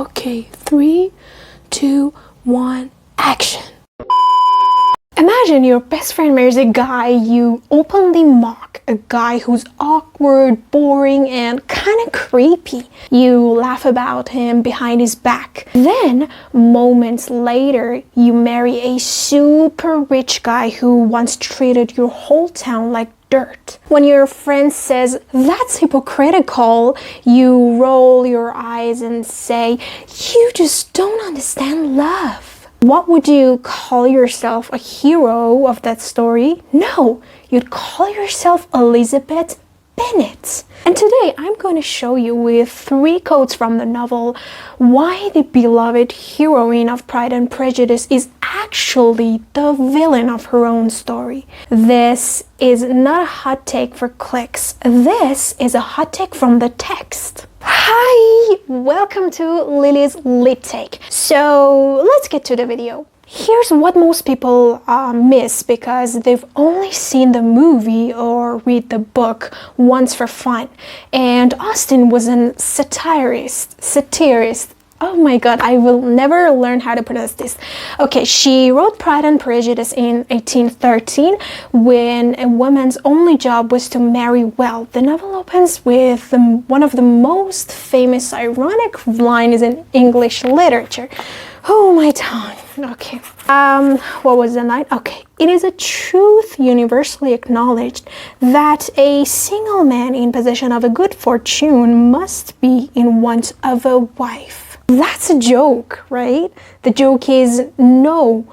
Okay, 3, 2, 1, action. Imagine your best friend marries a guy you openly mock, a guy who's awkward, boring, and kind of creepy. You laugh about him behind his back. Then, moments later, you marry a super rich guy who once treated your whole town like dirt. When your friend says, "That's hypocritical," you roll your eyes and say, "You just don't understand love." What would you call yourself, a hero of that story? No, you'd call yourself Elizabeth Bennet. And today I'm going to show you with 3 quotes from the novel why the beloved heroine of Pride and Prejudice is actually the villain of her own story. This is not a hot take for clicks. This is a hot take from the text. Hi! Welcome to Lily's Lit Take. So let's get to the video. Here's what most people miss because they've only seen the movie or read the book once for fun. And Austen was a satirist. Oh my god, I will never learn how to pronounce this. Okay, she wrote Pride and Prejudice in 1813 when a woman's only job was to marry well. The novel opens with one of the most famous ironic lines in English literature. Oh, my tongue. Okay. What was the line? Okay. It is a truth universally acknowledged that a single man in possession of a good fortune must be in want of a wife. That's a joke, right? The joke is no,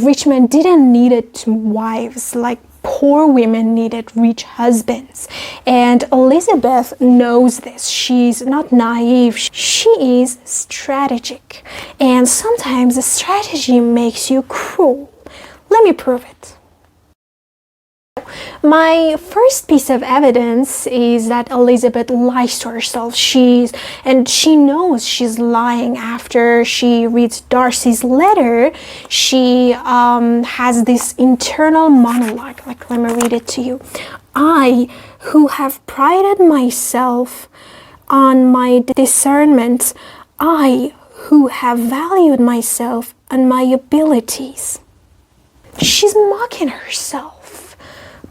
rich men didn't need it wives like poor women needed rich husbands. And Elizabeth knows this. She's not naive. She is strategic. And sometimes the strategy makes you cruel. Let me prove it. My first piece of evidence is that Elizabeth lies to herself. She knows she's lying after she reads Darcy's letter. She has this internal monologue. Like, let me read it to you. "I, who have prided myself on my discernment, I, who have valued myself on my abilities." She's mocking herself.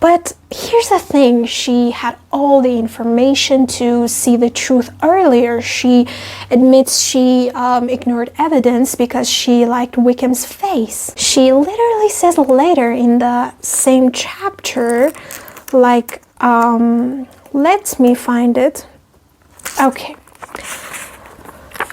But here's the thing, she had all the information to see the truth earlier. She admits she ignored evidence because she liked Wickham's face. She literally says later in the same chapter, like, let me find it. Okay.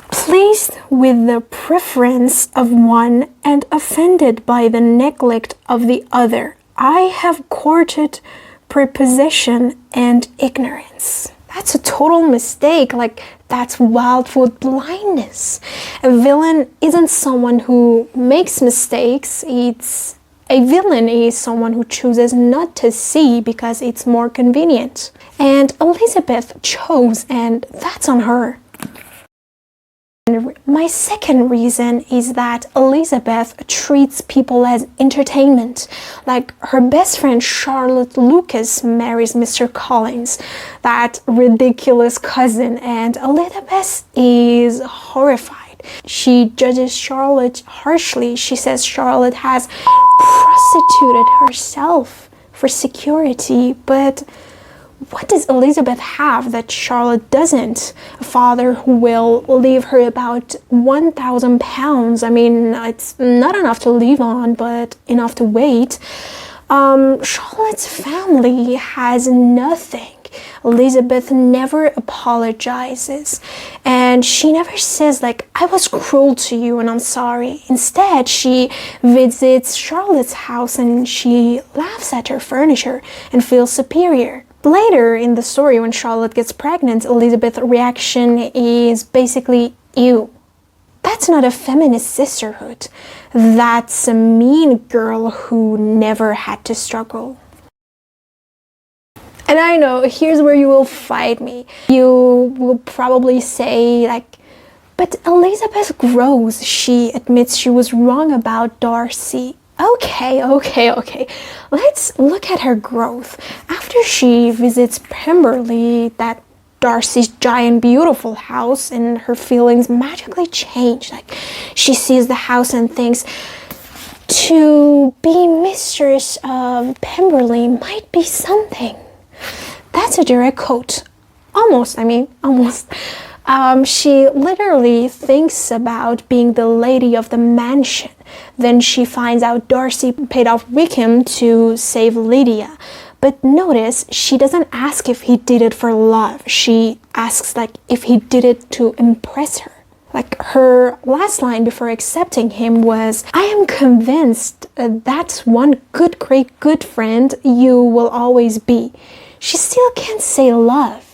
"Pleased with the preference of one and offended by the neglect of the other, I have courted prepossession and ignorance." That's a total mistake. Like, that's wildfoot blindness. A villain isn't someone who makes mistakes. A villain is someone who chooses not to see because it's more convenient. And Elizabeth chose, and that's on her. My second reason is that Elizabeth treats people as entertainment. Like, her best friend Charlotte Lucas marries Mr. Collins, that ridiculous cousin, and Elizabeth is horrified. She judges Charlotte harshly. She says Charlotte has prostituted herself for security, but what does Elizabeth have that Charlotte doesn't? A father who will leave her about £1,000. I mean, it's not enough to live on, but enough to wait. Charlotte's family has nothing. Elizabeth never apologizes, and she never says, like, "I was cruel to you and I'm sorry." Instead, she visits Charlotte's house and she laughs at her furniture and feels superior. Later in the story, when Charlotte gets pregnant, Elizabeth's reaction is basically, "Ew. That's not a feminist sisterhood. That's a mean girl who never had to struggle." And I know, here's where you will fight me. You will probably say, like, "But Elizabeth grows. She admits she was wrong about Darcy." Okay. Let's look at her growth. After she visits Pemberley, that Darcy's giant beautiful house, and her feelings magically change. Like, she sees the house and thinks, to be mistress of Pemberley might be something. That's a direct quote. Almost. She literally thinks about being the lady of the mansion. Then she finds out Darcy paid off Wickham to save Lydia. But notice, she doesn't ask if he did it for love. She asks if he did it to impress her. Her last line before accepting him was, I am convinced that's one great good friend you will always be. She still can't say love.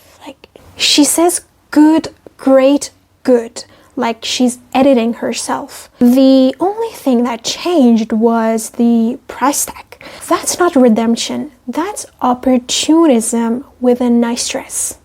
She says good, great, good. Like she's editing herself. The only thing that changed was the price tag. That's not redemption. That's opportunism with a nice dress.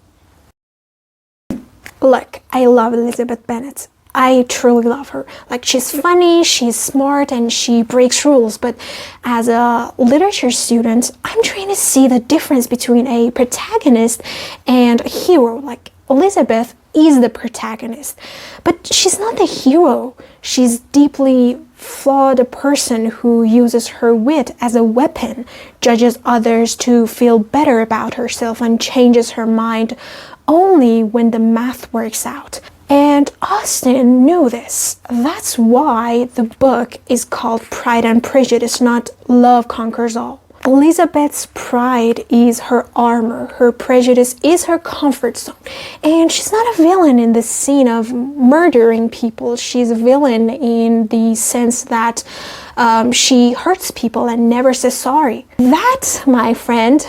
Look, I love Elizabeth Bennet. I truly love her. She's funny, she's smart, and she breaks rules. But as a literature student, I'm trying to see the difference between a protagonist and a hero. Elizabeth is the protagonist, but she's not the hero. She's deeply flawed person who uses her wit as a weapon, judges others to feel better about herself, and changes her mind only when the math works out. And Austen knew this. That's why the book is called Pride and Prejudice, not Love Conquers All. Elizabeth's pride is her armor, her prejudice is her comfort zone. And she's not a villain in the scene of murdering people. She's a villain in the sense that she hurts people and never says sorry. That, my friend,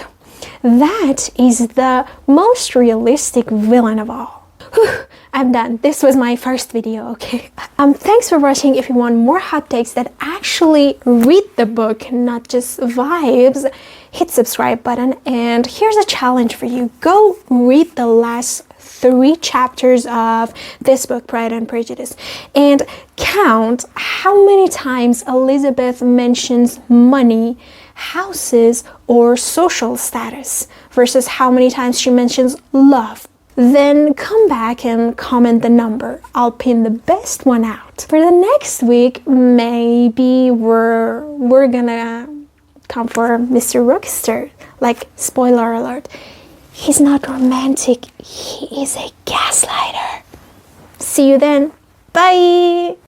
that is the most realistic villain of all. Whew, I'm done. This was my first video, okay? Thanks for watching. If you want more hot takes that actually read the book, not just vibes, hit subscribe button. And here's a challenge for you. Go read the last 3 chapters of this book, Pride and Prejudice, and count how many times Elizabeth mentions money, houses, or social status versus how many times she mentions love. Then come back and comment the number. I'll pin the best one out. For the next week, maybe we're gonna come for Mr. Rookster. Spoiler alert, he's not romantic, he is a gaslighter. See you then. Bye!